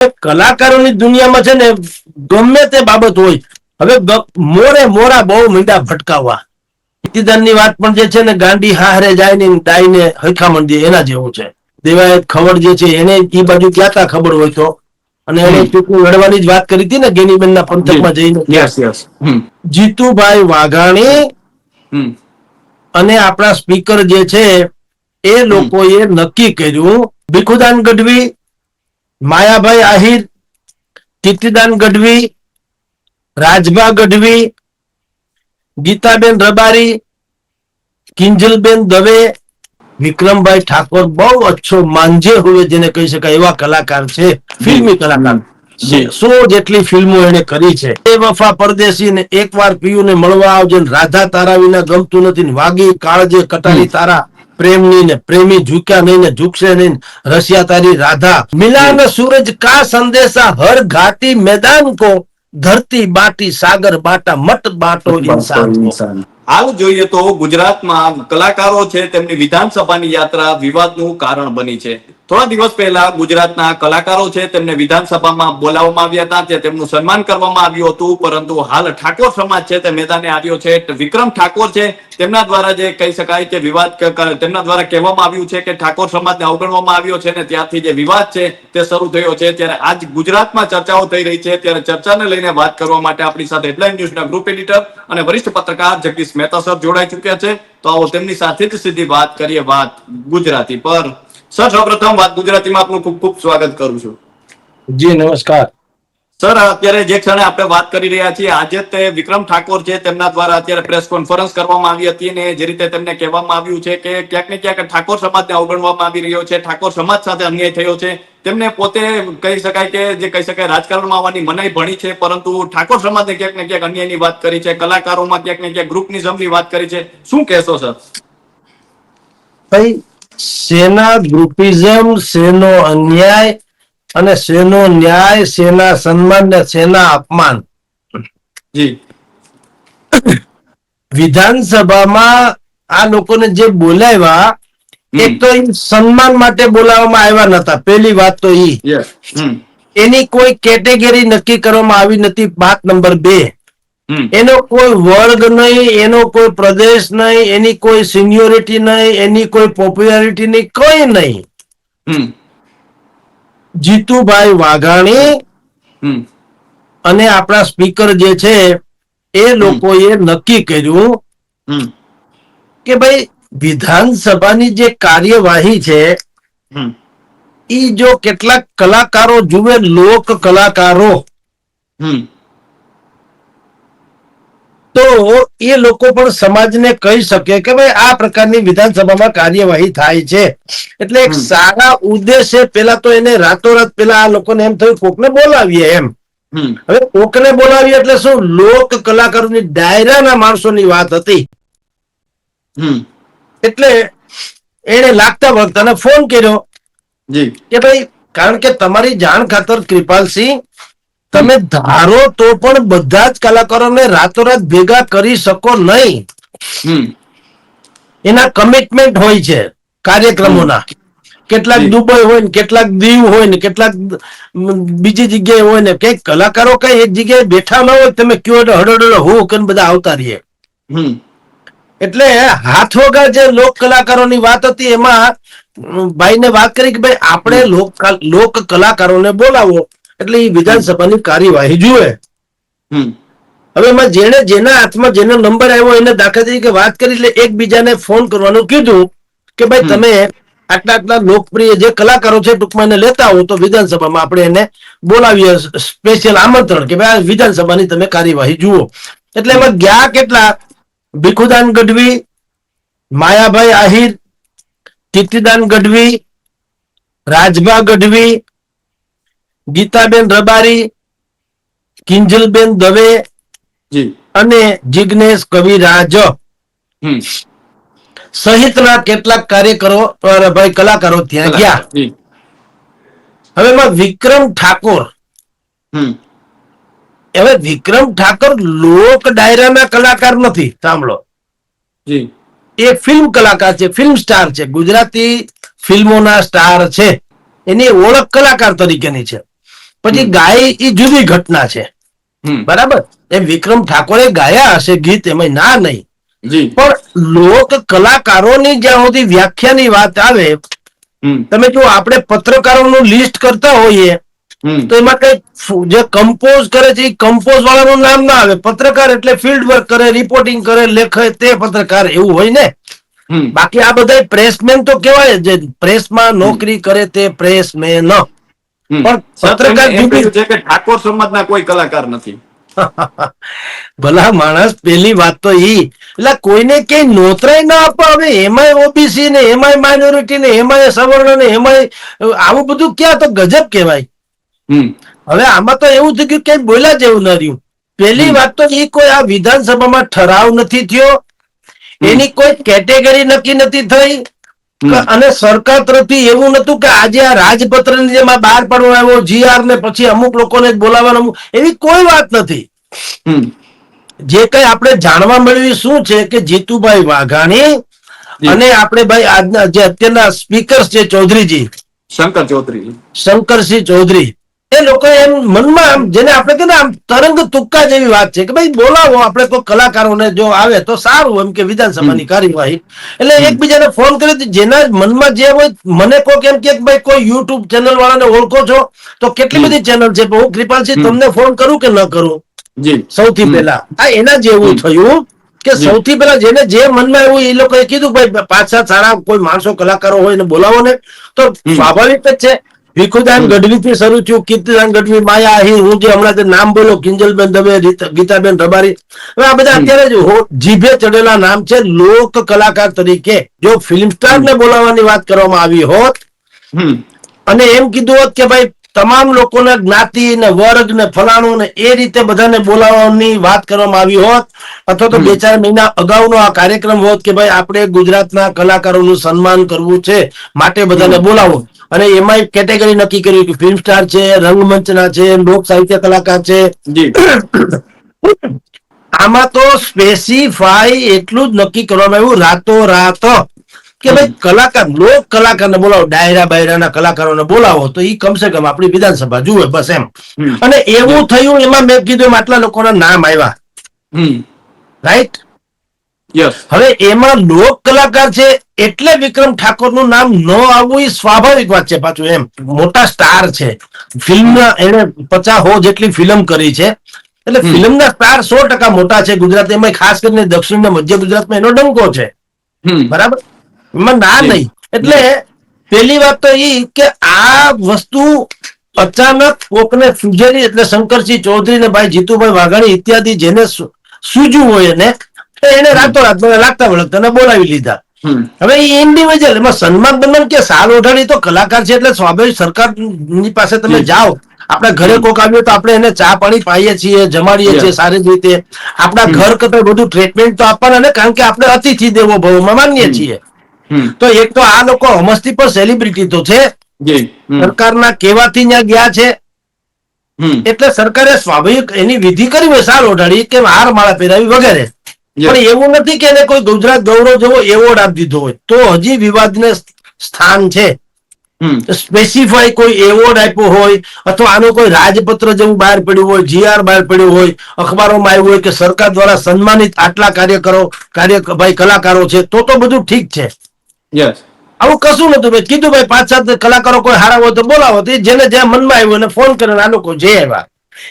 કલાકારોની દુનિયામાં છે ને ગમે તે બાબત હોય, હવે મોરે મોરા બહુ મીંડા ભટકાવવા. કીર્તિદાનની વાત પણ જે છે ને, ગાંડી હારે જાય ને ડાઈને હરખા મંડી એના જેવું છે. દેવાયત ખબર જે છે એને એ બાજુ ગયા તા ખબર હોય તો, અને એને ચૂંટણી લડવાની જ વાત કરી હતી ને ગેનીબેનના પંથકમાં જઈને. જીતુભાઈ વાઘાણી અને આપણા સ્પીકર જે છે એ લોકોએ નક્કી કર્યું, ભીખુદાન ગઢવી, માયાભાઈ આહિર, કીર્તિદાન ગઢવી, રાજભા ગઢવી, ગીતાબેન રબારી, કિંજલબેન દવે, વિક્રમભાઈ ઠાકોર, બહુ અચ્છો માંજે હુએ જેને કહી શકાય એવા કલાકાર છે, ફિલ્મી કલાકાર. 100 જેટલી ફિલ્મો એને કરી છે. એ વફા પરદેશી ને એકવાર પિયું ને મળવા આવજે, રાધા તારા વિના ગમતું નથી, વાગી કાળજે કટારી તારા પ્રેમની ને પ્રેમી ઝુક્યા નહીં ને ઝુકશે નહીં, રસિયા તારી રાધા, મિલાન સૂરજ કા સંદેશા હર ઘાટી મેદાન કો, ધરતી બાટી સાગર બાટા મત બાટો ઇન્સાન. હાલ જોઈએ તો ગુજરાતમાં કલાકારો છે તેમની વિધાનસભાની યાત્રા વિવાદનું કારણ બની છે. થોડા દિવસ પહેલા ગુજરાતના કલાકારો છે તેમને વિધાનસભામાં બોલાવવામાં આવ્યા હતા, ત્યાં તેમનું સન્માન કરવામાં આવ્યું હતું, પરંતુ હાલ ઠાકોર સમાજ છે તે મેદાને આવ્યો છે. વિક્રમ ઠાકોર છે તેમના દ્વારા જે કહી શકાય કે વિવાદ, તેમના દ્વારા કહેવામાં આવ્યું છે કે ઠાકોર સમાજને અવગણવામાં આવ્યો છે ને ત્યારથી જે વિવાદ છે તે શરૂ થયો છે. ત્યારે આજ ગુજરાતમાં ચર્ચાઓ થઈ રહી છે, ત્યારે ચર્ચાને લઈને વાત કરવા માટે આપણી સાથે હેડલાઇન ન્યૂઝના ગ્રુપ એડિટર અને વરિષ્ઠ પત્રકાર જગદીશ મહેતા સર જોડાઈ ચુક્યા છે. તો આવો તેમની સાથે જ સીધી વાત કરીએ, વાત ગુજરાતી પર. સર, સૌપ્રથમ વાત ગુજરાતીમાં આપનું ખૂબ ખૂબ સ્વાગત કરું છું. જી નમસ્કાર સર. અત્યારે જે ક્ષણે આપણે વાત કરી રહ્યા છીએ, આજે તે વિક્રમ ઠાકોર છે તેમના દ્વારા અત્યારે પ્રેસ કોન્ફરન્સ કરવામાં આવી હતી અને જે રીતે તેમને કહેવામાં આવ્યું છે કે ક્યાંક ને ક્યાંક ઠાકોર સમાજને અવગણવામાં આવી રહ્યો છે, ઠાકોર સમાજ સાથે અન્યાય થયો છે. તેમને પોતે કહી શકાય કે જે કહી શકાય રાજકારણમાં આવવાની મનાઈ ભણી છે, પરંતુ ઠાકોર સમાજને ક્યાંક ને ક્યાંક અન્યાયની વાત કરી છે, કલાકારોમાં ક્યાંક ને ક્યાંક ગ્રુપનિઝમની વાત કરી છે. શું કહેશો સર? ભાઈ, સેના ગ્રુપિઝમ, સેનો અન્યાય અને સેનો ન્યાય, સેના સન્માન ને સેના અપમાન. જી. વિધાનસભામાં આ લોકોને જે બોલાવ્યા, એક તો સન્માન માટે બોલાવવામાં આવ્યા નતા. પહેલી વાત તો એની કોઈ કેટેગરી નક્કી કરવામાં આવી નથી. વાત નંબર 2, એનો કોઈ વર્ગ નહીં, એનો કોઈ પ્રદેશ નહીં, એની કોઈ સિનિયોરિટી નહીં, એની કોઈ પોપ્યુલારિટી નહીં, કોઈ નહીં. જીતુભાઈ વાઘાણી અને આપણા સ્પીકર જે છે એ લોકોએ નક્કી કર્યું કે ભાઈ વિધાનસભાની જે કાર્યવાહી છે એ જો કેટલાક કલાકારો જુએ, લોક કલાકારો, તો એ લોકો પણ સમાજને કહી શકે કે ભાઈ આ પ્રકારની વિધાનસભામાં કાર્યવાહી થાય છે. એટલે એક સારા ઉદ્દેશ્ય, પેલા તો એને રાતોરાત પેલા આ લોકોને એમ થયું કોકને બોલાવીએ એમ. હવે કોકને બોલાવીએ એટલે શું, લોક કલાકારોની ડાયરાના માણસોની વાત હતી. એટલે એને લાગતા વળગતાને ફોન કર્યો કે ભાઈ, કારણ કે તમારી જાણ ખાતર કૃપાલસિંહ, તમે ધારો તો પણ બધા જ કલાકારોને રાતોરાત ભેગા કરી શકો નહીં. એના કમિટમેન્ટ હોય છે કાર્યક્રમોના. કેટલાક દુબઈ હોય ને, કેટલાક દીવ હોય ને, કેટલાક બીજી જગ્યાએ હોય ને. કઈક કલાકારો કઈ એક જગ્યાએ બેઠા ના હોય, તમે કયો એટલે હડો હું કરીને બધા આવતા રહીએ. એટલે હાથ વગર જે લોક કલાકારોની વાત હતી, એમાં ભાઈને વાત કરી કે ભાઈ આપણે લોક કલાકારોને બોલાવો એટલે એ વિધાનસભાની કાર્યવાહી જુએ. હવે એમાં જેના હાથમાં જેનો નંબર આવ્યો એને દાખલા તરીકે વાત કરી, એટલે એકબીજાને ફોન કરવાનું કીધું કે ભાઈ તમે આટલા આટલા લોકપ્રિય જે કલાકારો છે ટૂંકમાં એને લેતા આવો તો વિધાનસભામાં આપણે એને બોલાવીએ, સ્પેશિયલ આમંત્રણ કે ભાઈ વિધાનસભાની તમે કાર્યવાહી જુઓ. એટલે એમાં ગયા કેટલા, ભીખુદાન ગઢવી, માયાભાઈ આહિર, કીર્તિદાન ગઢવી, રાજભા ગઢવી, ગીતાબેન રબારી, કિંજલબેન દવે અને જિગ્નેશ કવિરાજ સહિતના કેટલાક કાર્યકરો, ભાઈ કલાકારો ત્યાં ગયા. હવે એમાં વિક્રમ ઠાકોર, હવે વિક્રમ ઠાકોર લોક ડાયરાના કલાકાર નથી, સાંભળો. એ ફિલ્મ કલાકાર છે, ફિલ્મ સ્ટાર છે, ગુજરાતી ફિલ્મોના સ્ટાર છે. એની ઓળખ કલાકાર તરીકેની છે. પછી ગાય એ જુદી ઘટના છે, હમ બરાબર. એ વિક્રમ ઠાકોરે ગાયા હશે ગીત, એમાં ના નહીં, જી પણ લોક કલાકારોની જ્યાં સુધી વ્યાખ્યાની વાત આવે, હમ તમે જો આપણે પત્રકારોનું લિસ્ટ કરતા હોઈએ હમ તો એમાં કઈ જે કમ્પોઝ કરે છે એ કમ્પોઝ વાળાનું નામ ના આવે. પત્રકાર એટલે ફિલ્ડ વર્ક કરે, રિપોર્ટિંગ કરે, લેખે, તે પત્રકાર એવું હોય ને. હમ બાકી આ બધા પ્રેસમેન તો કહેવાય, જે પ્રેસમાં નોકરી કરે તે પ્રેસમેન. હમ પણ સર તેમણે પત્રકાર એમ જુદી. કહ્યું છે કે ઠાકોર સમાજના કોઈ કલાકાર નથી. ભલા માણસ, પેલી વાત તો ઈ, એટલે કોઈને કઈ નોતરાય ના આપો. હવે એમાંય ઓબીસી ને, એમાંય માઇનોરિટી ને, એમાંય સવર્ણ ને, એમાંય આવું બધું ક્યાં, તો ગજબ કહેવાય. હમ હવે આમાં તો એવું થયું કે કઈ બોલ્યા જેવું ન રહ્યું. પેલી હમ વાત તો એ કોઈ આ વિધાનસભામાં ઠરાવ નથી થયો, હમ એની કોઈ કેટેગરી નક્કી નથી થઈ, હમ અને સરકાર તરફથી એવું નતું કે આજે આ રાજપત્રની જેમ આ બહાર પાડવામાં આવ્યો જીઆર ને પછી અમુક લોકોને જ બોલાવવાનું, એવી કોઈ વાત નથી. હમ જે કઈ આપણે જાણવા મળ્યું શું છે કે જીતુભાઈ વાઘાણી જી અને આપણે ભાઈ આજના જે અત્યારના સ્પીકર છે ચૌધરીજી, શંકર ચૌધરી. શંકરસિંહ ચૌધરી, એ લોકો એમ મનમાં આમ જેને આપણે કહીએ ને આમ તરંગ તુક્કા જેવી વાત છે કે ભાઈ બોલાવો આપણે કોઈ કલાકારોને, જો આવે તો સારું, એમ કે હમ વિધાનસભાની કાર્યવાહી. એટલે હમ એકબીજાને ફોન કર્યો, જેના મનમાં જે હોય. મને કોક એમ કે ભાઈ કોઈ યુટ્યુબ ચેનલ વાળાને ઓળખો છો, તો કેટલી હમ બધી ચેનલ છે, હું કૃપાલસિંહ હમ તમને ફોન કરું કે ન કરું. જી સૌથી હમ પહેલા આ એના જેવું હમ થયું કે જી સૌથી પહેલા જેને જે મનમાં એવું, એ લોકોએ કીધું ભાઈ 5-7 સારા કોઈ માણસો કલાકારો હોય ને બોલાવો ને. તો હમ સ્વાભાવિક જ છે. ભીખુદાન હમ ગઢવી થી શરૂ થયું, કીર્તિદાન ગઢવી, માયા આહીર, હું જે હમણાં જે નામ બોલો, કિંજલબેન દવે, ગીતાબેન રબારી, હવે આ બધા હમ અત્યારે જ જીભે ચડેલા નામ છે લોક કલાકાર તરીકે. જો ફિલ્મ સ્ટાર હમ ને બોલાવવાની વાત કરવામાં આવી હોત હમ અને એમ કીધું હોત કે ભાઈ તમામ લોકોને જ્ઞાતિ ને વર્ગ ને ફલાણું ને એ રીતે બધાને બોલાવવાની વાત કરવામાં આવી હોત, અથવા તો હમ 2-4 મહિના અગાઉનો આ કાર્યક્રમ હોત કે ભાઈ આપણે ગુજરાતના કલાકારોનું સન્માન કરવું છે, માટે બધાને હમ બોલાવો. અને એમાં કેટેગરી નક્કી કરી કે ફિલ્મ સ્ટાર છે, રંગમંચના છે, લોક સાહિત્ય કલાકાર છે. જી આમાં તો સ્પેસિફાઈ એટલું જ નક્કી કરવામાં આવ્યું રાતોરાત કે હમ ભાઈ કલાકાર, લોક કલાકારને બોલાવો, ડાયરા બાયરાના કલાકારોને બોલાવો તો એ કમસે કમ આપણી વિધાનસભા જુએ, બસ એમ. હમ અને જી એવું થયું, એમાં મેં કીધું એમ આટલા લોકોના નામ આવ્યા, હમ રાઈટ. યસ હવે એમાં લોક કલાકાર છે એટલે વિક્રમ ઠાકોરનું નામ ન આવવું એ સ્વાભાવિક વાત છે. પાછું એમ મોટા સ્ટાર છે, હમ ફિલ્મના એને 50 જેટલી ફિલ્મ કરી છે, એટલે હમ ફિલ્મના સ્ટાર 100% મોટા છે ગુજરાત, એમાં ખાસ કરીને દક્ષિણ ને મધ્ય ગુજરાતમાં એનો ડંકો છે, હમ બરાબર. એમાં ના જી નહીં. એટલે જી પેલી વાત તો ઈ કે આ વસ્તુ અચાનક કોકને સુજેલી, એટલે શંકરસિંહ ચૌધરી ને ભાઈ જીતુભાઈ વાઘાણી ઇત્યાદિ જેને સૂજ્યું હોય એને હમ રાતોરાત લાગતા વળગતા બોલાવી લીધા. હમ હવે એ ઇન્ડિવિજ્યુઅલ, એમાં સન્માન બન્માન કે સાલ ઓઢાડી તો કલાકાર છે એટલે સ્વાભાવિક સરકારની પાસે તમે જી જાઓ, આપણા ઘરે હમ કોક આવ્યો તો આપણે એને ચા પાણી પાઈએ છીએ, જમાડીએ છીએ યસ સારી રીતે. આપણા હમ ઘર કરતા બધું ટ્રીટમેન્ટ તો આપવાના ને, કારણ કે આપણે અતિથિ દેવો ભવમાં માનીએ હમ છીએ. હમ તો એક તો આ લોકો અમસ્તી પર સેલિબ્રિટી તો છે, જી હમ સરકારના કહેવાથી ત્યાં ગયા છે, હમ એટલે સરકારે સ્વાભાવિક એની વિધિ કરી હોય, સાલ ઓઢાડી કે હાર માળા પહેરાવી વગેરે. યસ પણ એવું નથી કે એને કોઈ ગુજરાત ગૌરવ જેવો એવોર્ડ આપી દીધો હોય તો હજી વિવાદને સ્થાન છે. હમ સ્પેસિફાઈ કોઈ એવોર્ડ આપ્યો હોય, અથવા આનું કોઈ રાજપત્ર જેવું બહાર પડ્યું હોય, જીઆર બહાર પડ્યું હોય, અખબારોમાં આવ્યું હોય કે સરકાર દ્વારા સન્માનિત આટલા ભાઈ કલાકારો છે, તો બધું ઠીક છે. યસ આવું કશું નતું. ભાઈ કીધું ભાઈ 5-7 કલાકારો કોઈ હારા હોય તો બોલાવો, જેને જ્યાં મનમાં આવ્યું એને ફોન કરીને આ લોકો જઈ આવ્યા.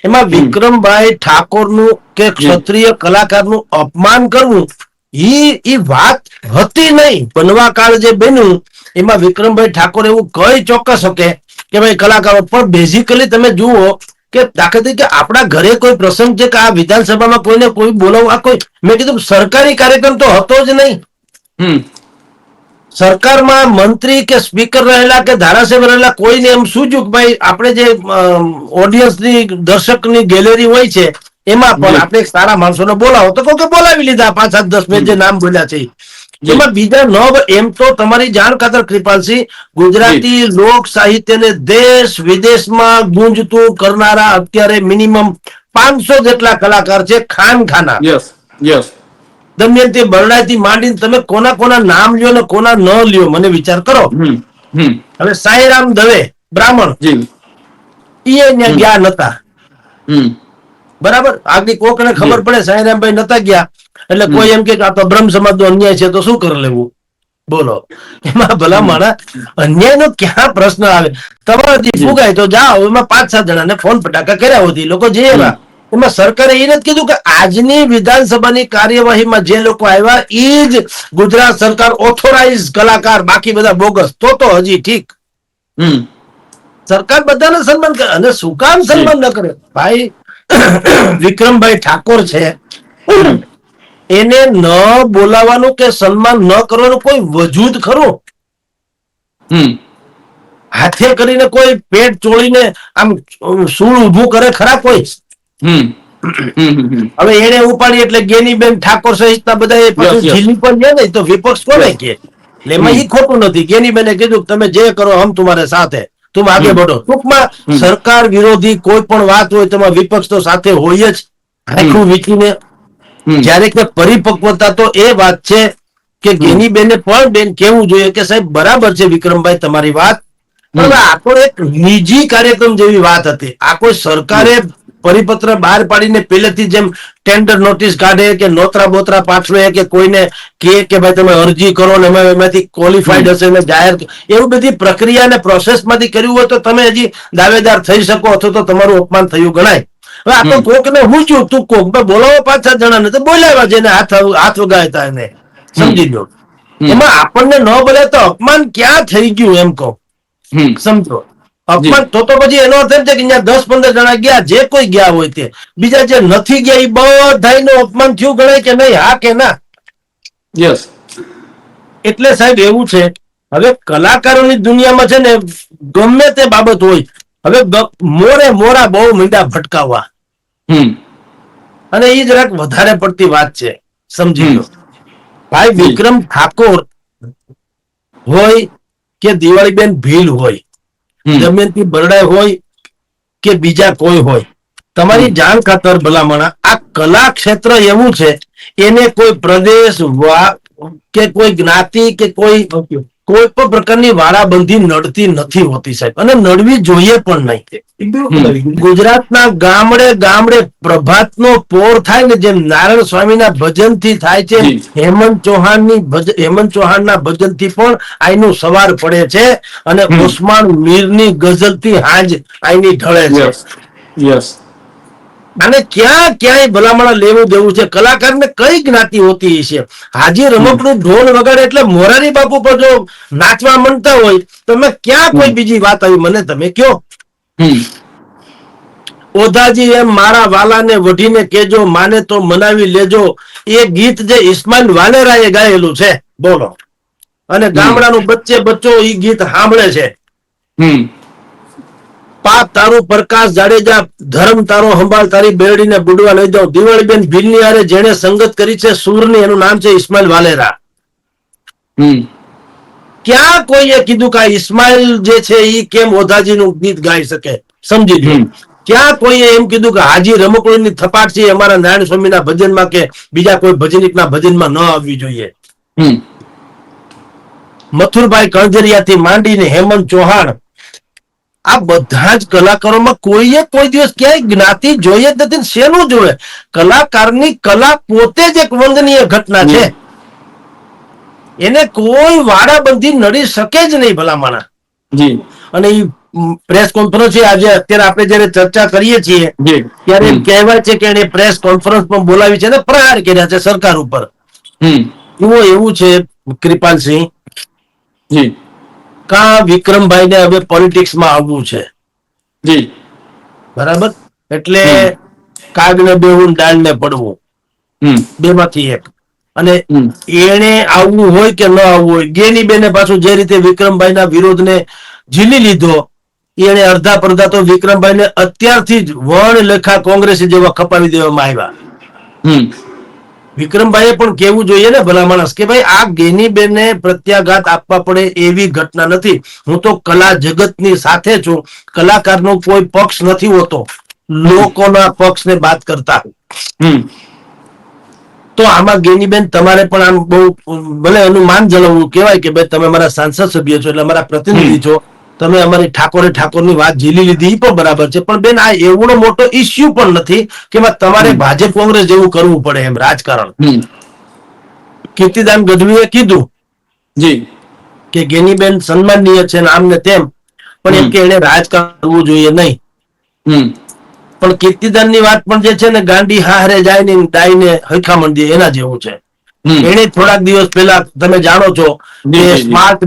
એમાં હમ વિક્રમભાઈ ઠાકોરનું કે જી ક્ષત્રિય કલાકારનું અપમાન કરવું એ વાત હતી નહીં. બનવા કાળ જે બન્યું એમાં વિક્રમભાઈ ઠાકોર એવું કઈ ચોક્કસ શકે કે ભાઈ કલાકારો, પણ બેઝિકલી તમે જુઓ કે દાખલા તરીકે આપણા ઘરે કોઈ પ્રસંગ છે કે આ વિધાનસભામાં કોઈને કોઈ બોલાવવા, કોઈ મેં કીધું સરકારી કાર્યક્રમ તો હતો જ નહીં. હમ સરકારમાં મંત્રી કે સ્પીકર રહેલા કે ધારાસભ્ય રહેલા કોઈને એમ સૂચ્યું કે ભાઈ આપણે જે ઓડિયન્સની, દર્શકની ગેલેરી હોય છે એમાં પણ જી આપણે સારા માણસોને બોલાવો, તો કોઈ બોલાવી લીધા. 5-7-10 મેં હમ જે નામ બોલ્યા છે જી એમાં બીજા એમ તો તમારી જાણ ખાતર કૃપાલસિંહ, જી ગુજરાતી લોક સાહિત્યને દેશ વિદેશમાં ગુંજતું કરનારા અત્યારે મિનિમમ 500 જેટલા કલાકાર છે. ખાના યસ યસ દમયંતી બરડાઈથી માંડીને તમે કોના કોના નામ લ્યો ને કોના ન લ્યો, મને વિચાર કરો. હમ હમ હવે સાઈરામ દવે બ્રાહ્મણ, જી એ ત્યાં ગયા નતા. હમ બરાબર, આગળ કોકને ખબર પડે સાંઈરામભાઈ નતા ગયા એટલે કોઈ એમ કે આ તો બ્રહ્મ સમાજ નો અન્યાય છે તો શું કરી લેવું? બોલો, એમાં ભલા માણા અન્યાય નો ક્યાં પ્રશ્ન આવે? તમારાથી ફુગાય તો જાઓ, એમાં 5-7 જણાને ફોન ફટાકા કર્યા હોતી લોકો જે એવા. એમાં સરકારે એ નથી કીધું કે આજની વિધાનસભાની કાર્યવાહીમાં જે લોકો આવ્યા એ જ ગુજરાત સરકાર ઓથોરાઇઝ કલાકાર, બાકી બધા બોગસ. તો હજી ઠીક, સરકાર બધાને સન્માન કરે. અને શું કામ સન્માન ન કરે ભાઈ? વિક્રમભાઈ ઠાકોર છે, એને ન બોલાવાનું કે સન્માન ન કરવાનું કોઈ વજૂદ ખરું? હાથે કરીને કોઈ પેટ ચોળીને આમ સૂળ ઊભું કરે ખરા કોઈ? હવે એને ઉપાડી એટલે ગેનીબેન ઠાકોર સહિતના બધા પાછું ઝીલી પણ ગયા ને, તો વિપક્ષ કોને કે? એટલે એમાં ઈ ખોટું નથી. ગેનીબેને કીધું તમે જે કરો હમ તમારે સાથે, તુમ આગે બઢો. ટૂંકમાં સરકાર વિરોધી કોઈ પણ વાત હોય તેમાં વિપક્ષ તો સાથે હોય જ, આખું વીચીને. જ્યારે કે પરિપક્વતા તો એ વાત છે કે ગેનીબેને પણ બેન કેવું જોઈએ કે સાહેબ બરાબર છે વિક્રમભાઈ તમારી વાત, પણ આ તો એક નિજી કાર્યક્રમ જેવી વાત હતી. આ કોઈ સરકારે પરિપત્ર બહાર પાડીને પહેલેથી જેમ ટેન્ડર નોટિસ કાઢે કે નોતરા બોતરા પાછવે કે કોઈને કે ભાઈ તમે અરજી કરો ને એમાંથી ક્વોલિફાઈડ હશે ને જાહેર, એવું બધી પ્રક્રિયા અને પ્રોસેસ માંથી કર્યું હોય તો તમે હજી દાવેદાર થઈ શકો, અથવા તો તમારું અપમાન થયું ગણાય. હવે આ તો કોક ને હું છું તું કોક બોલાવો 5-7 જણાને તો બોલાવ્યા જેને હાથ વગાડતા એને, સમજી લો. એમાં આપણને ન બોલે તો અપમાન ક્યાં થઈ ગયું એમ કહો, સમજો. અપમાન તો પછી એનો અર્થ એમ છે કે અહીંયા 10-15 જણા ગયા, જે કોઈ ગયા હોય તે, બીજા જે નથી ગયા એ બધાનું અપમાન થયું ગણાય કે નહીં? હા કે ના? યસ. એટલે સાહેબ એવું છે, હવે કલાકારોની દુનિયામાં છે ને ગમે તે બાબત હોય, હવે મોરા બહુ મીંડા ભટકાવવા, અને એ જરાક વધારે પડતી વાત છે, સમજી લો. ભાઈ વિક્રમ ઠાકોર હોય કે દિવાળીબેન ભીલ હોય, દમયંતી બરડાઈ હોય કે બીજા કોઈ હોય, તમારી જાણ ખાતર ભલામણા આ કલા ક્ષેત્ર એવું છે, એને કોઈ પ્રદેશ કે કોઈ જ્ઞાતિ કે કોઈ પણ પ્રકારની વારાબંધી નડતી નથી હોતી સાહેબ, અને નડવી જોઈએ પણ નહીં. ગુજરાતના ગામડે ગામડે પ્રભાતનો પોર થાય ને, જેમ નારાયણ સ્વામીના ભજનથી થાય છે, હેમંત ચૌહાણના ભજનથી પણ આઈનું સવાર પડે છે, અને ઓસ્માન મીરની ગઝલથી હાંજ આઈની ઢળે છે. યસ. અને ક્યાંય ભલામણા લેવું દેવું છે? કલાકારને કઈ જ્ઞાતિ હોતી છે? હાજી રમકડું ઢોલ વગાડે એટલે મોરારી બાપુ પર જો નાચવા માંડતા હોય તો મેં ક્યાં કોઈ બીજી વાત આવી મને તમે કયો? ઓધાજી એમ મારા વાલાને વઢીને કેજો, માને તો મનાવી લેજો, એ ગીત જે ઇસ્માઇલ વાલેરાએ ગાયેલું છે, બોલો. અને ગામડાનું બચ્ચો એ ગીત સાંભળે છે. પાપ તારું પ્રકાશ જાડેજા, ધર્મ તારો સંભાળ, તારી બેરડીને બુડવા લઈ જાઉં. દિવાળીબેન ભીલની હારે જેને સંગત કરી છે સૂરની, એનું નામ છે ઇસ્માઇલ વાલેરા. ક્યાં કોઈએ કીધું કે ઇસ્માઇલ જે છે એ કેમ ઓધાજીનું ગીત ગાઈ શકે? સમજી લો. ક્યાં કોઈએ એમ કીધું કે હાજી રમકડીની થપાટ છે અમારા નારાયણ સ્વામીના ભજનમાં કે બીજા કોઈ ભજનિકના ભજનમાં ન આવવી જોઈએ? મથુરભાઈ કણજરિયાથી માંડીને હેમંત ચૌહાણ, આ બધા જ કલાકારોમાં કોઈએ કોઈ દિવસ ક્યાંય જ્ઞાતિ જોઈએ જ નથી. શેનું જોવે? કલાકારની કલા પોતે જ એક વંદનીય ઘટના છે, એને કોઈ વાડાબંધી નડી શકે જ નહીં ભલામણા. અને એ પ્રેસ કોન્ફરન્સ આજે અત્યારે આપણે જયારે ચર્ચા કરીએ છીએ ત્યારે કહેવાય છે કે એને પ્રેસ કોન્ફરન્સ પણ બોલાવી છે અને પ્રહાર કર્યા છે સરકાર ઉપર. એવું છે કૃપાલસિંહ, કા વિક્રમભાઈ ને હવે પોલિટિક્સમાં આવવું છે, બરાબર? એટલે કાગને બેહું ડાળને પડવું, બેમાંથી એક. અને એને આવવું હોય કે ન આવવું હોય, ગેનીબેને પાછું જે રીતે વિક્રમભાઈ ના વિરોધને ઝીલી લીધો, એને અડધા પડધા તો વિક્રમભાઈને અત્યારથી જ વણ લેખા કોંગ્રેસી જેવા ખપાવી દેવામાં આવ્યા. વિક્રમભાઈએ પણ કેવું જોઈએ ને ભલા માણસ કે ભાઈ આ ગેનીબેનને પ્રત્યાઘાત આપવા પડે એવી ઘટના નથી. હું તો કલા જગતની સાથે છું, કલાકારનો કોઈ પક્ષ નથી હોતો, લોકોના પક્ષને બાત કરતા. તો આમાં ગેનીબેન તમારે પણ આમ બહુ ભલે એનું માન જળવવું કહેવાય કે ભાઈ તમે મારા સાંસદ સભ્ય છો એટલે મારા પ્રતિનિધિ છો, તમે અમારી ઠાકોરની વાત ઝીલી લીધી એ પણ બરાબર છે, પણ બેન આ એવડો મોટો ઇસ્યુ પણ નથી કે એમાં તમારે ભાજપ કોંગ્રેસ જેવું કરવું પડે એમ રાજકારણ. કીર્તિદાન ગઢવીએ કીધું જી કે ગેનીબેન સન્માનનીય છે ને આમ ને તેમ, પણ એમ કે એને રાજકારણ કરવું જોઈએ નહીં. પણ કીર્તિદાનની વાત પણ જે છે ને ગાંડી હારે જાય ને ડાઈને હરખા મંડી એના જેવું છે. એને થોડાક દિવસ પહેલા તમે જાણો છો કે સ્માર્ટ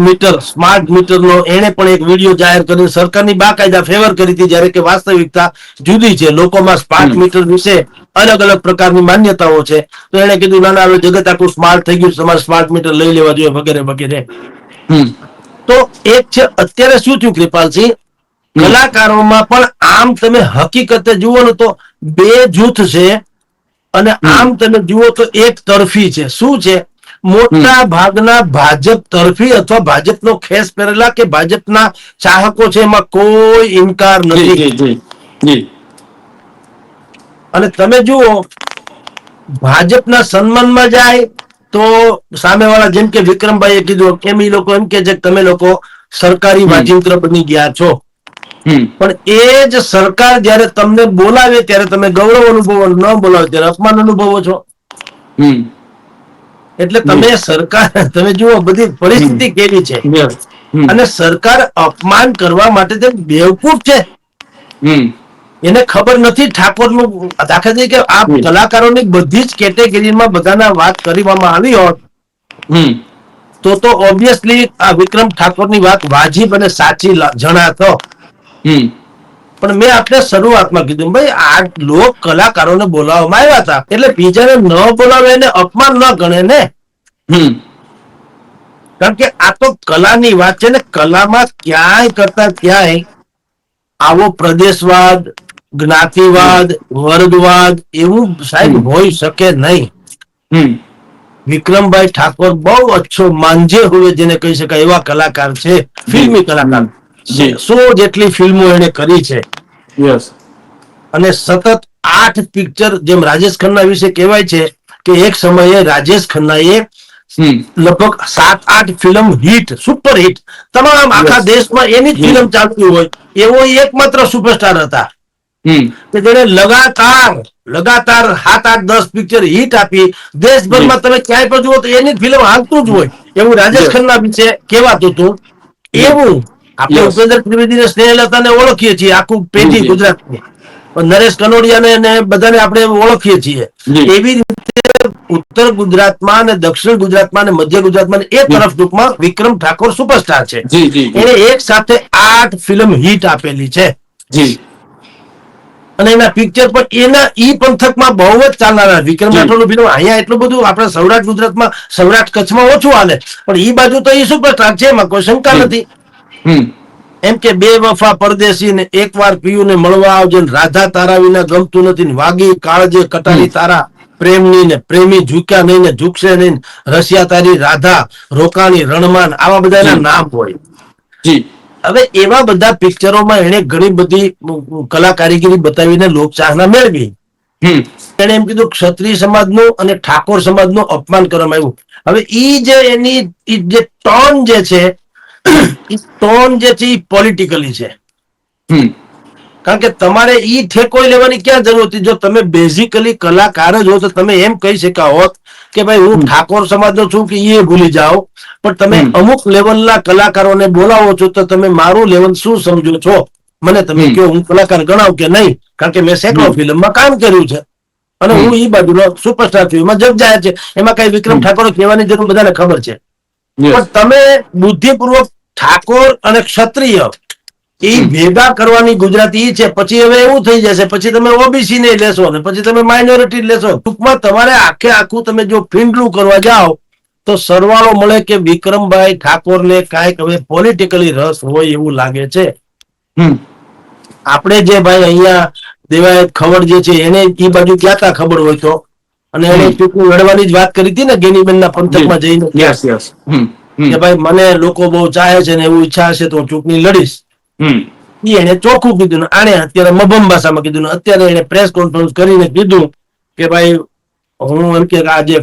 મીટરનો એને પણ એક વિડીયો જાહેર કરીને સરકારની બાકાયદા ફેવર કરી હતી, જ્યારે કે વાસ્તવિકતા જુદી છે. લોકોમાં સ્માર્ટ મીટર વિશે અલગ અલગ પ્રકારની માન્યતાઓ છે. તો એને કીધું ના ના હવે જગત આખું સ્માર્ટ થઈ ગયું, તમારે સ્માર્ટ મીટર લઈ લેવા જોઈએ વગેરે વગેરે. તો એક છે અત્યારે શું થયું કૃપાલસિંહ, કલાકારોમાં પણ આમ તમે હકીકતે જુઓ ને તો બે જૂથ છે, અને આમ તમે જુઓ તો એક તરફી છે. શું છે? મોટા ભાગના ભાજપ તરફી અથવા ભાજપનો ખેસ પહેરેલા કે ભાજપના ચાહકો છે, એમાં કોઈ ઇનકાર નથી. અને તમે જુઓ ભાજપના સન્માનમાં જાય તો સામેવાળા જેમ કે વિક્રમભાઈએ કીધું એમ એ લોકો એમ કે છે કે તમે લોકો સરકારી વાજિંત્ર બની ગયા છો. પણ એ જ સરકાર જયારે તમને બોલાવે ત્યારે તમે ગૌરવ અનુભવો, ન બોલાવે ત્યારે અપમાન અનુભવો છો. એટલે તમે સરકાર, તમે જુઓ બધી પરિસ્થિતિ કેવી છે. અને સરકાર અપમાન કરવા માટે તે બેવકૂફ છે. એને ખબર નથી ઠાકોરનું. દાખલા તરીકે આ કલાકારોની બધી જ કેટેગરીમાં બધાના વાત કરવામાં આવી હોત તો ઓબ્વિયસલી આ વિક્રમ ઠાકોરની વાત વાજીબ અને સાચી જણાતો. પણ મેં આપણે શરૂઆતમાં કીધું ભાઈ આ લોક કલાકારોને બોલાવવામાં આવ્યા હતા, એટલે બીજાને ન બોલાવે એને અપમાન ન ગણે ને. કારણ કે આ તો કલાની વાત છે ને, કલામાં ક્યાંય કરતા ક્યાંય આવો પ્રદેશવાદ, જ્ઞાતિવાદ, વર્ગવાદ એવું સાહેબ હોઈ શકે નહીં. વિક્રમભાઈ ઠાકોર બહુ અચ્છો માંજે હુએ જેને કહી શકાય એવા કલાકાર છે, ફિલ્મી કલાકાર. 100 જેટલી ફિલ્મો એને કરી છે. અને સતત 8 પિક્ચર, જેમ રાજેશ ખન્ના વિશે કહેવાય છે કે એક સમયે રાજેશ ખન્નાએ લગભગ 7-8 ફિલ્મ હિટ, સુપર હિટ, તમામ આખા દેશમાં એની જ ફિલ્મ ચાલતી હોય એવો એકમાત્ર સુપરસ્ટાર હતા કે જેને લગાતાર 7-8-10 પિક્ચર હિટ આપી. દેશભરમાં તમે ક્યાંય પણ જુઓ તો એની ફિલ્મ હાલતું જ હોય એવું રાજેશ ખન્ના વિશે કહેવાતું હતું. એવું આપણે ઉપેન્દ્ર ત્રિવેદીને, સ્નેહલતાને ઓળખીએ છીએ, આખું પેઢી ગુજરાતની. નરેશ કનોડિયાને ને બધાને આપણે ઓળખીએ છીએ. એવી રીતે ઉત્તર ગુજરાતમાં અને દક્ષિણ ગુજરાતમાં અને મધ્ય ગુજરાતમાં એ તરફ ટૂંકમાં વિક્રમ ઠાકોર સુપરસ્ટાર છે. એને એક સાથે 8 ફિલ્મ હિટ આપેલી છે. અને એના પિક્ચર પણ એના ઈ પંથકમાં બહુ જ ચાલનારા. વિક્રમ રાઠોડનું ફિલ્મ અહીંયા એટલું બધું આપણે સૌરાષ્ટ્ર ગુજરાતમાં, સૌરાષ્ટ્ર કચ્છમાં ઓછું હાલે, પણ ઈ બાજુ તો ઈ સુપરસ્ટાર છે, એમાં કોઈ શંકા નથી. એમ કે બે વફા પરદેશી ને એકવાર પિયું ને મળવા આવજે, રાધા તારા વિના ગમતું નથી, વાગી કાળજે કટારી તારા પ્રેમની, ને પ્રેમી ઝૂક્યા નહીં ને ઝૂકશે નહીં, રસિયા તારી રાધા, રોકાણી રણમાન, આવા બધા એના નામ હોય. હવે એવા બધા પિક્ચરોમાં એને ઘણી બધી કલા કારીગરી બતાવીને લોકચાહના મેળવી. એને એમ કીધું ક્ષત્રિય સમાજનું અને ઠાકોર સમાજનું અપમાન કરવામાં આવ્યું. હવે ઈ જે એની જે ટોન જે છે, એ ટોન જે છે એ પોલિટિકલી છે. કારણ કે તમારે ઈ ઠેકોઈ લેવાની ક્યાં જરૂર હતી? જો તમે બેઝિકલી કલાકાર જ હો તો તમે એમ કહી શકા હોત કે ભાઈ હું ઠાકોર સમાજનો છું કે એ ભૂલી જાઓ, પણ તમે અમુક લેવલના કલાકારોને બોલાવો છો તો તમે મારું લેવલ શું સમજો છો મને તમે કહો, હું કલાકાર ગણાવ કે નહીં? કારણ કે મેં સેંકડો ફિલ્મમાં કામ કર્યું છે અને હું ઈ બાજુનો સુપરસ્ટાર છું, એમાં જગ જાય છે. એમાં કઈ વિક્રમ ઠાકોર કહેવાની જરૂર બધાને ખબર છે. પણ તમે બુદ્ધિપૂર્વક ઠાકોર અને ક્ષત્રિય એ ભેગા કરવાની ગુજરાતી છે. પછી હવે એવું થઈ જશે, પછી તમે ઓબીસી ને લેશો ને પછી તમે માઇનોરિટી લેશો. ટૂંકમાં તમારે આખું તમે જો ફીંડલું કરવા જાઓ તો સરવાળો મળે કે વિક્રમભાઈ ઠાકોરને કાંઈક હવે પોલિટિકલી રસ હોય એવું લાગે છે. આપણે જે ભાઈ અહીંયા દેવાયત ખબર જે છે એને એ બાજુ ગયા હતા ખબર હોય તો, અને એને ચૂંટણી લડવાની જ વાત કરી હતી ને ગેનીબેનના પંથકમાં જઈને કે ભાઈ મને લોકો બહુ ચાહે છે ને એવું ઈચ્છા હશે તો હું ચૂંટણી લડીશ. એને ચોખ્ખું કીધું ને આને અત્યારે મબમ ભાષામાં કીધું ને અત્યારે એને પ્રેસ કોન્ફરન્સ કરીને કીધું કે ભાઈ હું એમ કે આ જે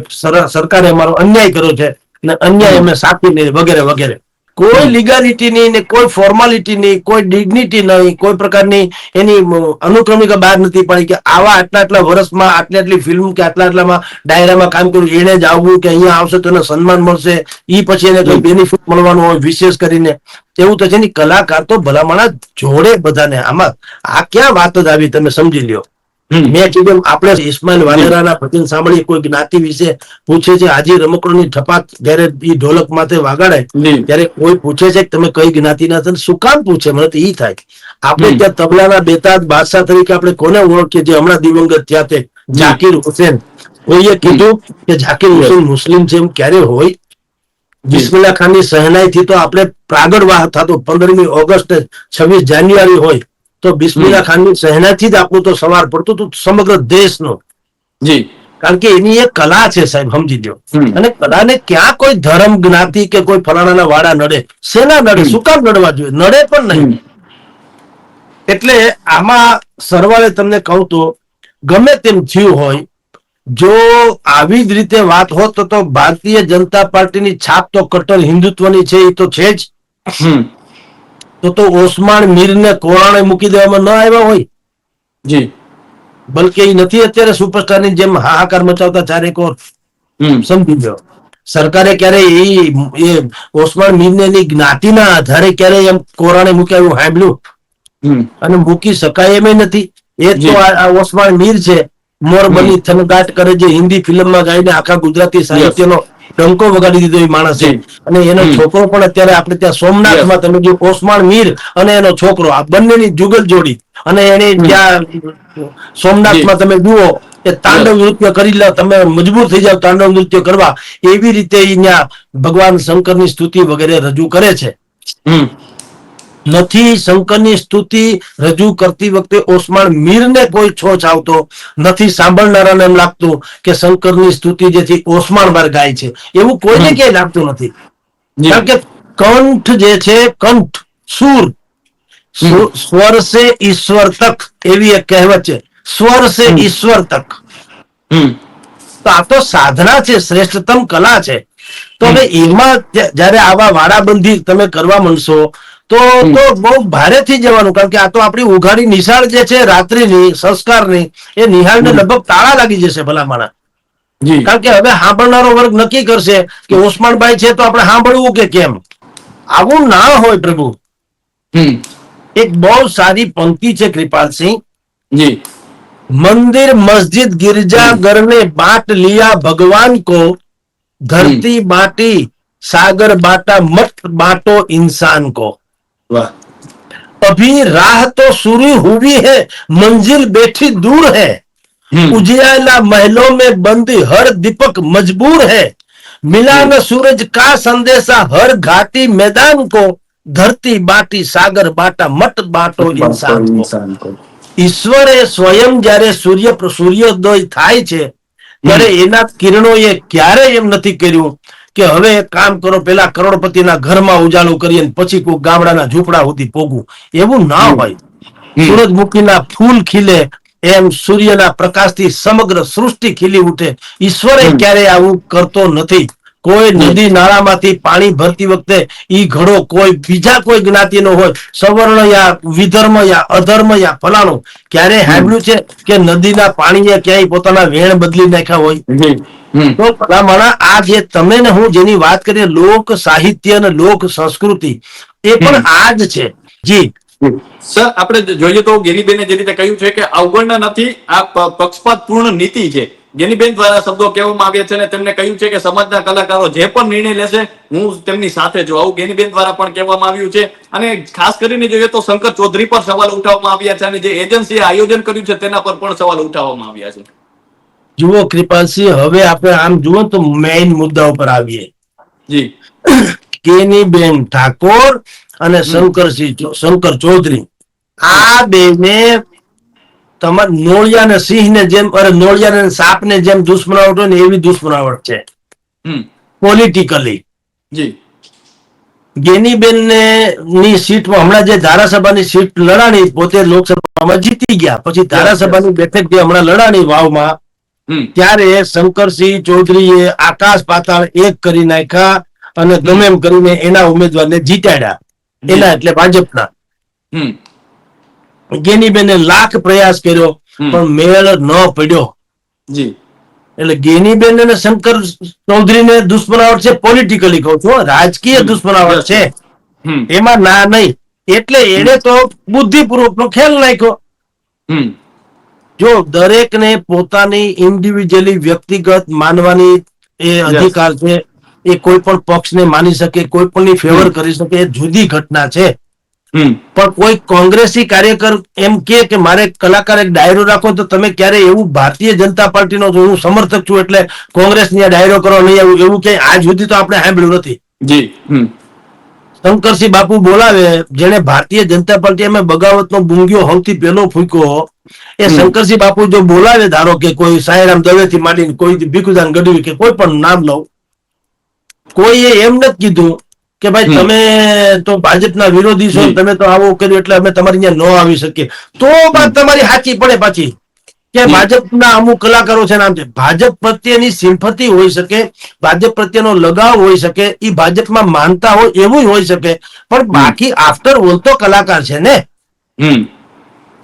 સરકારે અમારો અન્યાય કર્યો છે ને અન્યાય અમે સાચી નહીં વગેરે વગેરે. કોઈ લીગાલિટી નહીં ને કોઈ ફોર્માલિટી નહીં, કોઈ ડિગ્નિટી નહીં, કોઈ પ્રકારની એની અનુક્રમિકા બહાર નથી પડી કે આવા આટલા આટલા વર્ષમાં આટલી આટલી ફિલ્મ કે આટલા આટલામાં ડાયરામાં કામ કર્યું એને જ આવવું કે અહીંયા આવશે તો એને સન્માન મળશે, ઈ પછી એને કોઈ બેનિફિટ મળવાનું હોય વિશેષ કરીને, એવું તો છે નહીં. કલાકાર તો ભલામણા જોડે બધાને. આમાં આ ક્યાં વાત જ આવી, તમે સમજી લ્યો. મેં કીધું આપણે ઇસ્માઇલ વાલેરાના ભજન સાંભળી કોઈ જ્ઞાતિ વિશે પૂછે છે, હાજી રમકડોની ઠપાત જયારે ઈ ઢોલક માથે વાગાડાય ત્યારે કોઈ પૂછે છે કે તમે કઈ જ્ઞાતિના છો, શું કામ પૂછે? મને તો ઈ થાય. આપણે ત્યાં તબલાના બેતાજ બાદશાહ તરીકે આપણે કોને ઓળખીએ જે હમણાં દિવંગત થયા તે ઝાકીર હુસેન. કોઈએ કીધું કે ઝાકીર હુસેન મુસ્લિમ છે, એમ ક્યારે હોય? બિસ્મિલ્લા ખાનની સહેનાઈ થી તો આપણે પ્રાગડવાહ થતો. 15મી ઓગસ્ટ 26 જાન્યુઆરી હોય તો બિસ્મિલ્લા ખાનની સહેનાથી જ આપણું તો સવાર પડતું હતું સમગ્ર દેશનો. જી, કારણ કે એની એક કલા છે સાહેબ, સમજી લો. અને કલાને ક્યાં કોઈ ધર્મ જ્ઞાતિ કે કોઈ ફલાણાના વાડા નડે? શેના નડે? શું કામ નડવા જોઈએ? નડે પણ નહીં. એટલે આમાં સરવાળે તમને કહું તો ગમે તેમ થયું હોય, જો આવી જ રીતે વાત હોત તો ભારતીય જનતા પાર્ટીની છાપ તો કટ્ટર હિન્દુત્વની છે, એ તો છે જ. તો ઓસ્માન મીરને કોરાણે મૂકી દેવામાં ન આવ્યા હોય. જી, બલકે એ નથી અત્યારે સુપરસ્ટારની જેમ હાહાકાર મચાવતા ચારેક ઓર. સમજી લો, સરકારે ક્યારે એ ઓસ્માન મીરને એની જ્ઞાતિના આધારે ક્યારે એમ કોરાણે મૂક્યા એવું સાંભળ્યું? અને મૂકી શકાય એમ નથી. એ તો આ ઓસ્માન મીર છે, મોરબલી થનગાટ કરે, જે હિન્દી ફિલ્મમાં ગાઈને આખા ગુજરાતી સાહિત્યનો ડંકો વગાડી દીધો એ માણસ છે. અને એનો છોકરો પણ અત્યારે આપણે ત્યાં સોમનાથમાં તમે જો ઓસ્માન મીર અને એનો છોકરો આ બંનેની જુગલ જોડી, અને એને ત્યાં સોમનાથમાં તમે જુઓ એ તાંડવ નૃત્ય કરી લો, તમે મજબૂર થઈ જાવ તાંડવ નૃત્ય કરવા. એવી રીતે અહીંયા ભગવાન શંકરની સ્તુતિ વગેરે રજૂ કરે છે. નથી શંકરની સ્તુતિ રજૂ કરતી વખતે ઓસ્માન મીરને કોઈ છોછ આવતો નથી. સાંભળનારાને એમ લાગતું કે શંકરની સ્તુતિ જેથી ઓસ્માન બાર ગાય છે, એવું કોઈને ક્યાંય લાગતું નથી. કારણ કે કંઠ જે છે, કંઠ સુર, સ્વર સે ઈશ્વર તક એવી એક કહેવત છે. સ્વર સે ઈશ્વર તક. તો આ તો સાધના છે, શ્રેષ્ઠતમ કલા છે. તો હવે એમાં જયારે આવા વાડાબંધી તમે કરવા માંડશો તો બહુ ભારેથી જવાનું. કારણ કે આ તો આપણી ઉઘાડી નિશાળ જે છે રાત્રિની સંસ્કારની, એ નિહાળને લગભગ તાળા લાગી જશે ભલામણા. કારણ કે હવે સાંભળનારો વર્ગ નક્કી કરશે કે ઓસ્માનભાઈ છે તો આપણે સાંભળવું કે કેમ. આવું ના હોય પ્રભુ. એક બહુ સારી પંક્તિ છે કૃપાલસિંહ. મંદિર મસ્જિદ गिरजा घर ने बांट लिया भगवान को, धरती बांटी सागर बांटा मत बांटो इंसान को. अभी राह तो शुरू हुई है, मंजिल बैठी दूर है. उजियाला महलों में बंदी हर दीपक मजबूर है. मिला न सूरज का संदेशा हर घाटी मैदान को, धरती बांटी सागर बांटा मत बांटो इंसान को. ઈશ્વરે સ્વયં જયારે સૂર્યોદય થાય છે ત્યારે એના કિરણો એ ક્યારે એમ નથી કર્યું કે હવે કામ કરો, પેલા કરોડપતિના ઘરમાં ઉજાળું કરીએ પછી કોઈ ગામડાના ઝૂંપડા સુધી પોગવું. એવું ના હોય. સૂરજમુખીના ફૂલ ખીલે એમ સૂર્યના પ્રકાશથી સમગ્ર સૃષ્ટિ ખીલી ઉઠે. ઈશ્વરે ક્યારે આવું કરતો નથી. કોઈ નદી નાળામાંથી પાણી ભરતી વખતે ઈ ઘડો કોઈ બીજા કોઈ જ્ઞાતિનો હોય, સવર્ણ યા વિધર્મ યા અધર્મ યા ફલાણું, ક્યારે સાંભળ્યું છે કે નદીના પાણીએ ક્યાંય પોતાના વેણ બદલી નાખ્યા હોય? તો ભલામણા આ જે તમે ને હું જેની વાત કરીએ લોક સાહિત્ય અને લોક સંસ્કૃતિ, એ પણ આ જ છે. જી સર, આપણે જોઈએ તો ગેનીબેને જે રીતે કહ્યું છે કે અવગણના નથી, આ પક્ષપાત પૂર્ણ નીતિ છે. ગેનીબેન દ્વારા શબ્દો કહેવામાં આવ્યા છે અને તેમને કહ્યું છે કે સમાજના કલાકારો જે પણ નિર્ણય લેશે હું તેમની સાથે છું, આવું ગેનીબેન દ્વારા પણ કહેવામાં આવ્યું છે. અને ખાસ કરીને જોઈએ તો શંકર ચૌધરી પર સવાલ ઉઠાવવામાં આવ્યા છે અને જે એજન્સીએ આયોજન કર્યું છે તેના પર પણ સવાલ ઉઠાવવામાં આવ્યા છે. જુઓ કૃપાલસિંહ, હવે આપણે આમ જુઓ તો મેઇન મુદ્દા ઉપર આવીએ. જી, ગેનીબેન ઠાકોર અને શંકર ચૌધરી, આ બેને તમારે નોળિયા ને સિંહ ને જેમ, અરે નોળિયા ને સાપ ને જેમ દુશ્મનાવટ હોય ને એવી દુશ્મનાવટ છે પોલિટિકલી. જી, ગેનીબેન ની સીટમાં હમણાં જે ધારાસભાની સીટ લડાણી, પોતે લોકસભામાં જીતી ગયા, પછી ધારાસભાની બેઠક જે હમણાં લડાણી વાવમાં, ત્યારે શંકરસિંહ ચૌધરીએ આકાશ પાતાળ એક કરી નાખ્યા અને ગમે એમ કરીને એના ઉમેદવારને જીતાડ્યા. એના એટલે ભાજપના. હમ ગેનીબેને લાખ પ્રયાસ કર્યો પણ મેળ ન પડ્યો. જી એટલે ગેનીબેન અને શંકર ચૌધરીને દુશ્મનાવટ છે, પોલિટિકલી કહું છું, રાજકીય દુશ્મનાવટ છે, હમ એમાં ના નહીં. એટલે એને તો બુદ્ધિપૂર્વક નો ખેલ નાખ્યો. હમ જો દરેકને પોતાની ઇન્ડિવિજ્યુઅલી વ્યક્તિગત માનવાની એ અધિકાર છે. એ કોઈ પણ પક્ષને માની શકે, કોઈ પણ ફેવર કરી શકે, એ જુદી ઘટના છે. હમ પણ કોઈ કોંગ્રેસી કાર્યકર એમ કે મારે કલાકાર એક ડાયરો રાખો, તો તમે ક્યારે એવું ભારતીય જનતા પાર્ટીનો હું સમર્થક છું એટલે કોંગ્રેસની આ ડાયરો કરો નહીં આવું એવું કે આજ સુધી તો આપણે સાંભળ્યું નથી. જી શંકરસિંહ બાપુ બોલાવે, જેને ભારતીય જનતા પાર્ટી અમે બગાવતનો બુંગીઓ સૌથી પહેલો ફૂંક્યો, એ શંકરસિંહ બાપુ જો બોલાવે, ધારો કે કોઈ સાંઈરામ દવેથી માંડીને કોઈ ભીખુદાન ગઢવી કે કોઈ પણ નામ લઉં, કોઈએ એમ નથી કીધું કે ભાઈ તમે તો ભાજપના વિરોધી છો, તમે તો આવું કર્યું એટલે અમે તમારી ત્યાં ન આવી શકીએ. તો વાત તમારી સાચી પડે પાછી કે ભાજપના અમુક કલાકારો છે, નામ છે, ભાજપ પ્રત્યેની સિમ્પથી હોઈ શકે, ભાજપ પ્રત્યેનો લગાવ હોઈ શકે, એ ભાજપમાં માનતા હોય એવું હોઈ શકે, પણ બાકી આફ્ટર ઓલ તો કલાકાર છે ને.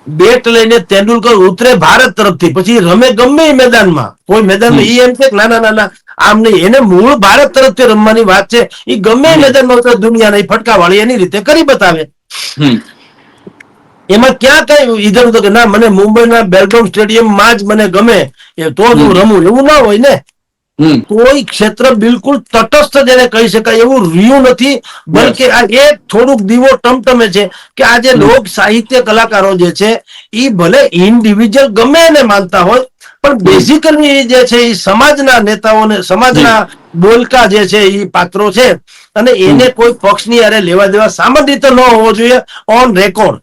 બેટ લઈને તેંડુલકર ઉતરે ભારત તરફથી, પછી રમે ગમે એ મેદાનમાં, કોઈ મેદાનમાં ઈ એમ છે કે ના ના ના આમ નહીં, એને મૂળ ભારત તરફથી રમવાની વાત છે. એ ગમે એ મેદાનમાં ઉતરે, દુનિયાના ફટકા વાળી એની રીતે કરી બતાવે. એમાં ક્યાં કઈ ઈધર તો કે ના મને મુંબઈના બેલગામ સ્ટેડિયમમાં જ મને ગમે તો જ હું રમું, એવું ના હોય ને. કોઈ ક્ષેત્ર બિલકુલ તટસ્થ જેને કહી શકાય એવું રહ્યું નથી. બલકે આ એક થોડુંક દીવો ટમટમે છે કે આજે લોક સાહિત્ય કલાકારો જે છે એ ભલે ઇન્ડિવિજ્યુઅલ ગમે એને માનતા હોય, પણ બેઝિકલી જે છે એ સમાજના નેતાઓને, સમાજના બોલકા જે છે એ પાત્રો છે, અને એને કોઈ પક્ષની યારે લેવા દેવા સામાન્ય રીતે ન હોવો જોઈએ ઓન રેકોર્ડ.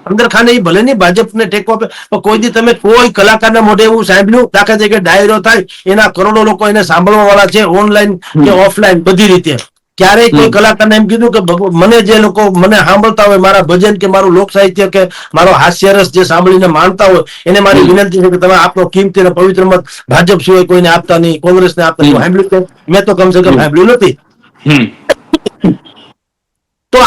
અંદર ખાને એ ભલે નહીં ભાજપને ટેકો આપે, પણ કોઈ દી તમે કોઈ કલાકારના મોઢે એવું સાંભળ્યું, દાખલા તરીકે ડાયરો થાય, એના કરોડો લોકો એને સાંભળવા વાળા છે, ઓનલાઈન કે ઓફલાઈન બધી રીતે, ક્યારેય કોઈ કલાકારને એમ કીધું કે મને જે લોકો મને સાંભળતા હોય, મારા ભજન કે મારું લોક સાહિત્ય કે મારો હાસ્યરસ જે સાંભળીને માનતા હોય, એને મારી વિનંતી છે કે તમે આપનો કિંમતી અને પવિત્ર મત ભાજપ સિવાય કોઈને આપતા નહીં, કોંગ્રેસને આપતા નહીં. સાંભળ્યું? મેં તો કમસે કમ સાંભળ્યું નથી. તો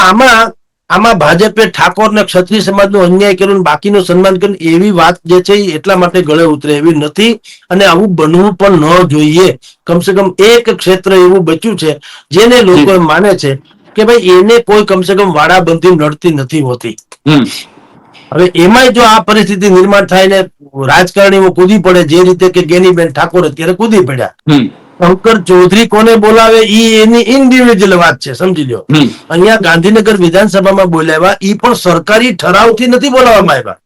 આમાં ભાજપે ઠાકોર ને ક્ષત્રિય સમાજનો અન્યાય કર્યો, બાકીનું સન્માન કર્યું, એવી વાત જે છે એ એટલા માટે ગળે ઉતરે એવી નથી, અને આવું બનવું પણ ન જોઈએ. કમસે કમ એક ક્ષેત્ર એવું બચ્યું છે જેને લોકો માને છે કે ભાઈ એને કોઈ કમસે કમ વાડાબંધી નડતી નથી હોતી. હવે એમાંય જો આ પરિસ્થિતિ નિર્માણ થાય ને રાજકારણીઓ કૂદી પડે, જે રીતે કે ગેનીબેન ઠાકોર અત્યારે કૂદી પડ્યા. શંકર ચૌધરી કોને બોલાવે ઈ એની ઇન્ડિવિજ્યુઅલ વાત છે, સમજી લો. અહીંયા ગાંધીનગર વિધાનસભામાં બોલાવ્યા, ઈ પણ સરકારી ઠરાવથી નથી બોલાવવામાં આવ્યા.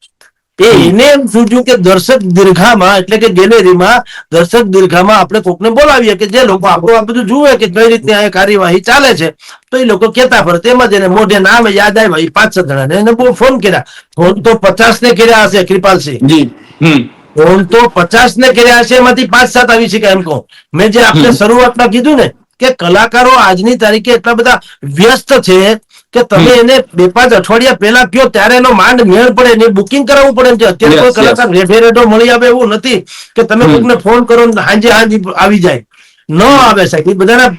એને એમ સૂચ્યું કે દર્શક દીર્ઘામાં, એટલે કે ગેલેરીમાં દર્શક દીર્ઘામાં આપણે કોકને બોલાવીએ કે જે લોકો આપણું આ બધું જુએ કે કઈ રીતે આ કાર્યવાહી ચાલે છે, તો એ લોકો કેતા ફરે. તેમાં જ એને મોઢે નામ યાદ આવ્યા, એ 5-6 જણાને એને બહુ ફોન કર્યા. ફોન તો 50 ને કર્યા હશે કૃપાલસિંહ, ફોન તો 50 ને કર્યા હશે, એમાંથી 5-7 આવી શકાય એમ કહું. મેં જે આપણે શરૂઆતમાં કીધું ને કે કલાકારો આજની તારીખે એટલા બધા વ્યસ્ત છે કે તમે એને 2-5 અઠવાડિયા પહેલા કયો ત્યારે એનો માંડ મેળ પડે, એને બુકિંગ કરાવવું પડે એમ છે. અત્યારે કોઈ કલાકાર રેઢે રેઢો મળી આવે એવું નથી કે તમે કોકને ફોન કરો હાંજે આવી જાય. ન આવે સાહેબ, એ બધાના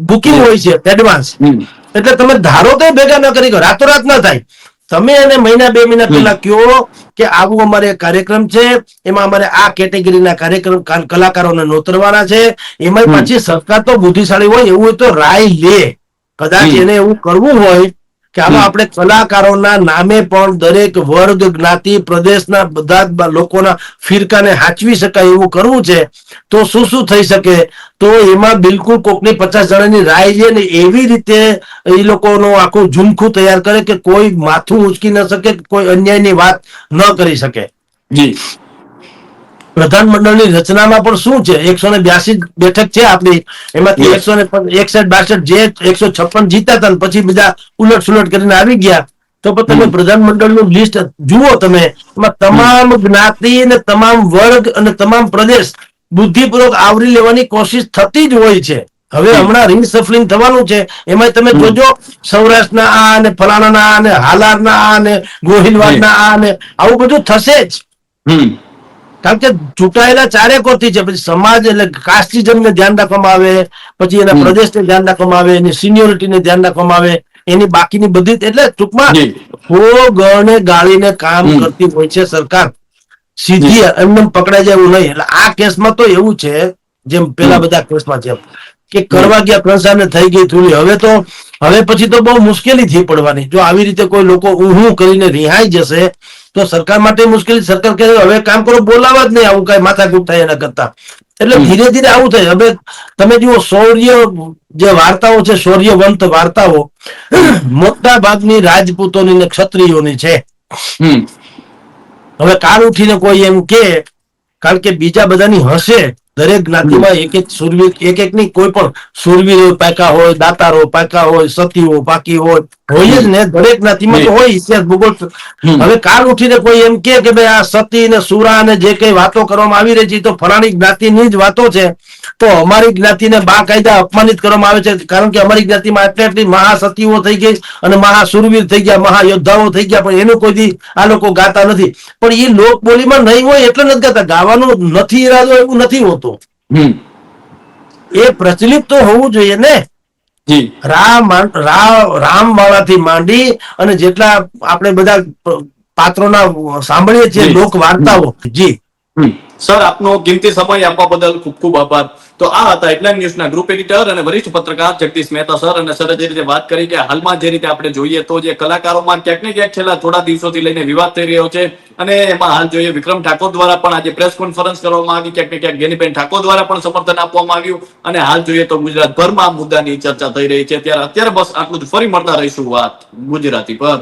બુકિંગ હોય છે એડવાન્સ. એટલે તમે ધારો તો ભેગા ન કરી, રાતોરાત ન થાય. તમે એને મહિના 2 મહિના પહેલા કયો કે આવું અમારે કાર્યક્રમ છે, એમાં અમારે આ કેટેગરીના કાર્યક્રમ કલાકારોને નોતરવાના છે. એમાં પછી સરકાર તો બુદ્ધિશાળી હોય, એવું તો રાય લે. કદાચ એને એવું કરવું હોય કે આમાં આપણે કલાકારોના નામે પણ દરેક વર્ગ, જ્ઞાતિ, પ્રદેશના બધા જ લોકોના ફિરકાને હાચવી શકાય એવું કરવું છે, તો શું થઈ શકે? તો એમાં બિલકુલ કોકની 50 જણાની રાય લે ને એવી રીતે એ લોકોનું આખું ઝુમખું તૈયાર કરે કે કોઈ માથું ઉંચકી ન શકે, કોઈ અન્યાયની વાત ન કરી શકે. પ્રધાનમંડળની રચનામાં પણ શું છે, 182 બેઠક છે આપણી, એમાંથી 161-62 જે 156 જીતા હતા, પછી બધા ઉલટ સુલટ કરીને આવી ગયા. તો તમે પ્રધાનમંડળનું લિસ્ટ જુઓ, તમે એમાં તમામ જ્ઞાતિ અને તમામ વર્ગ અને તમામ પ્રદેશ બુદ્ધિપૂર્વક આવરી લેવાની કોશિશ થતી જ હોય છે. હવે હમણાં રીસફલિંગ થવાનું છે, એમાં તમે જોજો સૌરાષ્ટ્રના આ અને ફલાણાના આ અને હાલારના આ અને ગોહિલવાડના આ અને આવું બધું થશે જ. કારણ કે ચૂંટાયેલા ચારેકોરથી છે, પછી સમાજ એટલે કાસ્ટિઝમને ધ્યાન રાખવામાં આવે, પછી એના પ્રદેશને ધ્યાન રાખવામાં આવે, એની સિનિયોરિટીને ધ્યાન રાખવામાં આવે, એની બાકીની બધી એટલે ટૂંકમાં જી. ગણને ગાળીને કામ કરતી હોય છે સરકાર, સીધી એમને પકડાઈ જાય એવું નહીં. એટલે આ કેસમાં તો એવું છે, જેમ પેલા બધા કેસમાં છે કે કરવા ગયા પ્રસારને થઈ ગઈ થોડી, હવે પછી તો બહુ મુશ્કેલી થઈ પડવાની. જો આવી રીતે કોઈ લોકો ઊહું કરીને રિહાઈ જશે તો સરકાર માટે મુશ્કેલી. સરકાર કહે હવે કામ કરો, બોલાવા જ નહીં, આવું કઈ માથાકૂટ થાય એના કરતા. એટલે ધીરે ધીરે આવું થાય. હવે તમે જુઓ શૌર્ય જે વાર્તાઓ છે, શૌર્યવંત વાર્તાઓ મોટા ભાગની રાજપૂતોની ને ક્ષત્રિયોની છે. હવે કાલ ઉઠીને કોઈ એમ કે, કારણ કે બીજા બધાની હશે, દરેક જ્ઞાતિમાં એક એક સુરવીર, એક એક ની કોઈ પણ સુરવીરો પાકા હોય, દાતારો પાકા હોય, સતીઓ પાકી હોય જ ને, દરેક જ્ઞાતિમાં તો હોય ઇતિહાસ ભૂગોળ. હવે કાલ ઉઠીને કોઈ એમ કે ભાઈ આ સતી ને સુરા ને જે કઈ વાતો કરવામાં આવી રહી છે તો ફલાણી જ્ઞાતિની જ વાતો છે, તો અમારી જ્ઞાતિને બાકાયદા અપમાનિત કરવામાં આવે છે, કારણ કે અમારી જ્ઞાતિમાં આટલી મહાસતીઓ થઈ ગઈ અને મહાસુરવીર થઈ ગયા, મહાયોદ્ધાઓ થઈ ગયા, પણ એનું કોઈ દી આ લોકો ગાતા નથી. પણ એ લોક બોલીમાં નહીં હોય એટલે નથી ગાતા, ગાવાનું નથી ઈરાદો એવું નથી હોતું. એ પ્રચલિત તો હોવું જોઈએ ને. રામ વાળાથી માંડી અને જેટલા આપણે બધા પાત્રોના સાંભળીએ છીએ લોક વાર્તાઓ. જી સર, આપનો કિંમતી સમય આપવા બદલ ખૂબ ખૂબ આભાર. તો આ હતા હેડલાઇન ન્યૂઝના ગ્રુપ એડિટર અને વરિષ્ઠ પત્રકાર જગદીશ મહેતા સર. અને સર જે રીતે વાત કરી કે હાલમાં જે રીતે આપણે જોઈએ તો જે કલાકારોમાં ક્યાંક ને ક્યાંક છેલ્લા થોડા દિવસોથી લઈને વિવાદ થઈ રહ્યો છે, અને એમાં હાલ જોઈએ વિક્રમ ઠાકોર દ્વારા પણ આજે પ્રેસ કોન્ફરન્સ કરવામાં આવી, ક્યાંક ને ક્યાંક ગેનીબેન ઠાકોર દ્વારા પણ સમર્થન આપવામાં આવ્યું, અને હાલ જોઈએ તો ગુજરાતભરમાં આ મુદ્દાની ચર્ચા થઈ રહી છે. અત્યારે બસ આટલું જ. ફરી મળતા રહીશું વાત ગુજરાતી પર.